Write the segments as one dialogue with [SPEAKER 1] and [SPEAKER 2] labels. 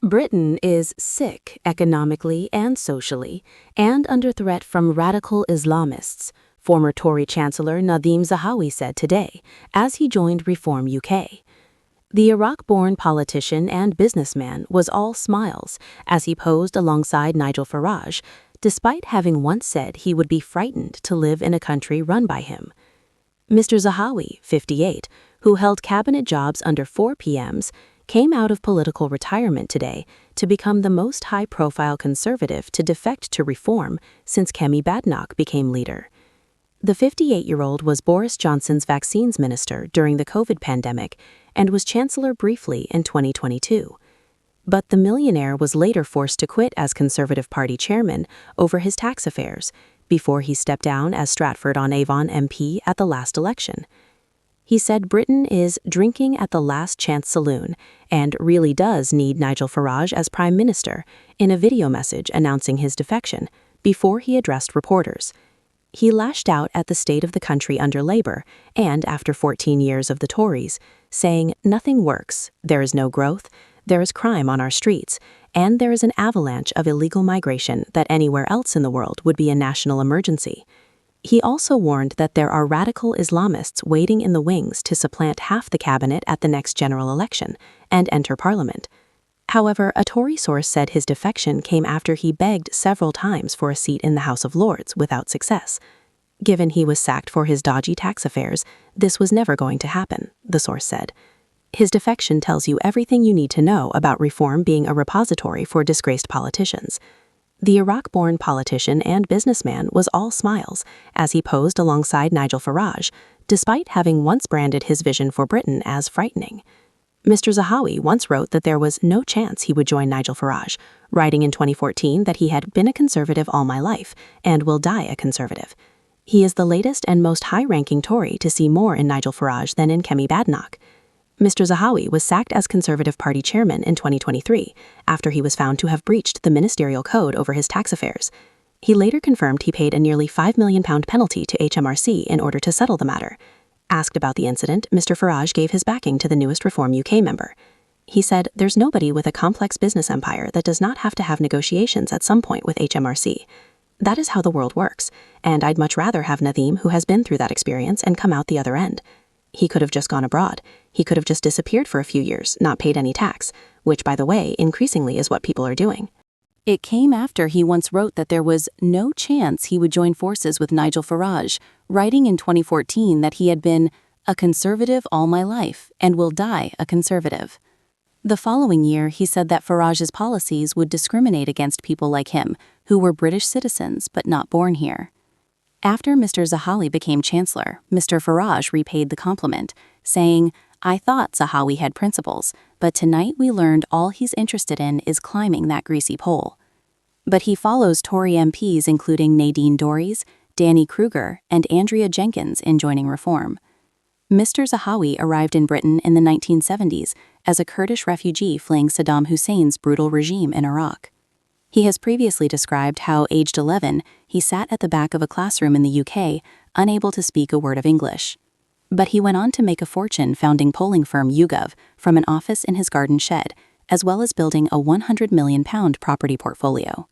[SPEAKER 1] Britain is sick economically and socially, and under threat from radical Islamists, former Tory Chancellor Nadhim Zahawi said today, as he joined Reform UK. The Iraq-born politician and businessman was all smiles as he posed alongside Nigel Farage, despite having once said he would be frightened to live in a country run by him. Mr. Zahawi, 58, who held cabinet jobs under 4 PMs, came out of political retirement today to become the most high-profile Conservative to defect to Reform since Kemi Badenoch became leader. The 58-year-old was Boris Johnson's vaccines minister during the COVID pandemic and was chancellor briefly in 2022. But the millionaire was later forced to quit as Conservative Party chairman over his tax affairs before he stepped down as Stratford-on-Avon MP at the last election. He said Britain is drinking at the last chance saloon and really does need Nigel Farage as Prime Minister in a video message announcing his defection before he addressed reporters. He lashed out at the state of the country under Labour and after 14 years of the Tories, saying nothing works, there is no growth, there is crime on our streets, and there is an avalanche of illegal migration that anywhere else in the world would be a national emergency. He also warned that there are radical Islamists waiting in the wings to supplant half the cabinet at the next general election and enter parliament. However, a Tory source said his defection came after he begged several times for a seat in the House of Lords without success. Given he was sacked for his dodgy tax affairs, this was never going to happen, the source said. His defection tells you everything you need to know about Reform being a repository for disgraced politicians. The Iraq-born politician and businessman was all smiles as he posed alongside Nigel Farage, despite having once branded his vision for Britain as frightening. Mr. Zahawi once wrote that there was no chance he would join Nigel Farage, writing in 2014 that he had been a Conservative all my life and will die a Conservative. He is the latest and most high-ranking Tory to see more in Nigel Farage than in Kemi Badenoch. Mr. Zahawi was sacked as Conservative Party chairman in 2023 after he was found to have breached the ministerial code over his tax affairs. He later confirmed he paid a nearly £5 million penalty to HMRC in order to settle the matter. Asked about the incident, Mr. Farage gave his backing to the newest Reform UK member. He said, "There's nobody with a complex business empire that does not have to have negotiations at some point with HMRC. That is how the world works, and I'd much rather have Nadhim, who has been through that experience, and come out the other end. He could have just gone abroad. He could have just disappeared for a few years, not paid any tax, which, by the way, increasingly is what people are doing." It came after he once wrote that there was no chance he would join forces with Nigel Farage, writing in 2014 that he had been a Conservative all my life and will die a Conservative. The following year, he said that Farage's policies would discriminate against people like him, who were British citizens but not born here. After Mr. Zahawi became Chancellor, Mr. Farage repaid the compliment, saying, "I thought Zahawi had principles, but tonight we learned all he's interested in is climbing that greasy pole." But he follows Tory MPs including Nadine Dorries, Danny Kruger, and Andrea Jenkins in joining Reform. Mr. Zahawi arrived in Britain in the 1970s as a Kurdish refugee fleeing Saddam Hussein's brutal regime in Iraq. He has previously described how, aged 11, he sat at the back of a classroom in the UK, unable to speak a word of English. But he went on to make a fortune founding polling firm YouGov from an office in his garden shed, as well as building a £100 million property portfolio.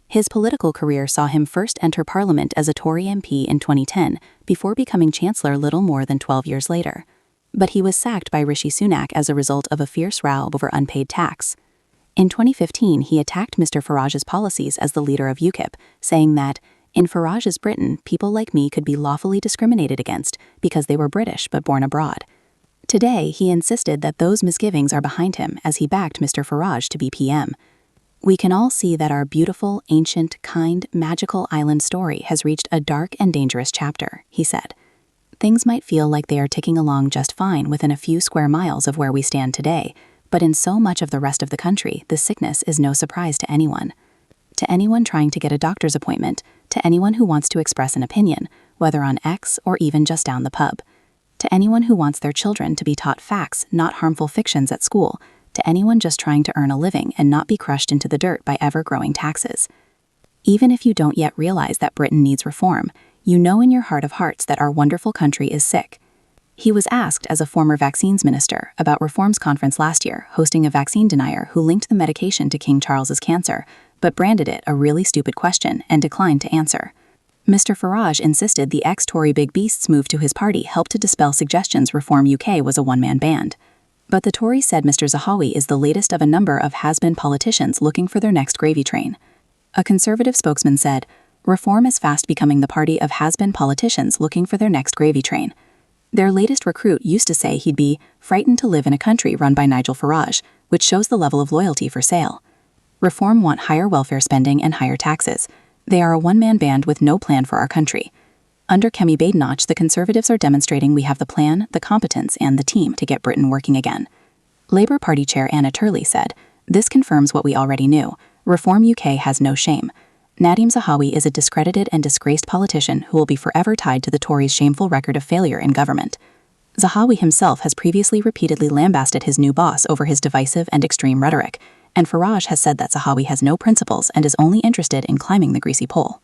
[SPEAKER 1] His political career saw him first enter Parliament as a Tory MP in 2010, before becoming Chancellor little more than 12 years later. But he was sacked by Rishi Sunak as a result of a fierce row over unpaid tax. In 2015, he attacked Mr. Farage's policies as the leader of UKIP, saying that, "In Farage's Britain, people like me could be lawfully discriminated against because they were British but born abroad." Today, he insisted that those misgivings are behind him as he backed Mr. Farage to be PM. "We can all see that our beautiful, ancient, kind, magical island story has reached a dark and dangerous chapter," he said. "Things might feel like they are ticking along just fine within a few square miles of where we stand today, but in so much of the rest of the country, the sickness is no surprise to anyone. To anyone trying to get a doctor's appointment, to anyone who wants to express an opinion, whether on X or even just down the pub. To anyone who wants their children to be taught facts, not harmful fictions at school. To anyone just trying to earn a living and not be crushed into the dirt by ever-growing taxes. Even if you don't yet realize that Britain needs reform, you know in your heart of hearts that our wonderful country is sick.
[SPEAKER 2] He was asked as a former vaccines minister about Reform's conference last year, hosting a vaccine denier who linked the medication to King Charles's cancer, but branded it a really stupid question and declined to answer. Mr. Farage insisted the ex-Tory Big Beast's move to his party helped to dispel suggestions Reform UK was a one-man band. But the Tories said Mr. Zahawi is the latest of a number of has-been politicians looking for their next gravy train. A Conservative spokesman said, Reform is fast becoming the party of has-been politicians looking for their next gravy train. Their latest recruit used to say he'd be frightened to live in a country run by Nigel Farage, which shows the level of loyalty for sale. Reform want higher welfare spending and higher taxes. They are a one-man band with no plan for our country. Under Kemi Badenoch, the Conservatives are demonstrating we have the plan, the competence, and the team to get Britain working again. Labour Party Chair Anna Turley said, "This confirms what we already knew. Reform UK has no shame. Nadhim Zahawi is a discredited and disgraced politician who will be forever tied to the Tories' shameful record of failure in government." Zahawi himself has previously repeatedly lambasted his new boss over his divisive and extreme rhetoric, and Farage has said that Zahawi has no principles and is only interested in climbing the greasy pole.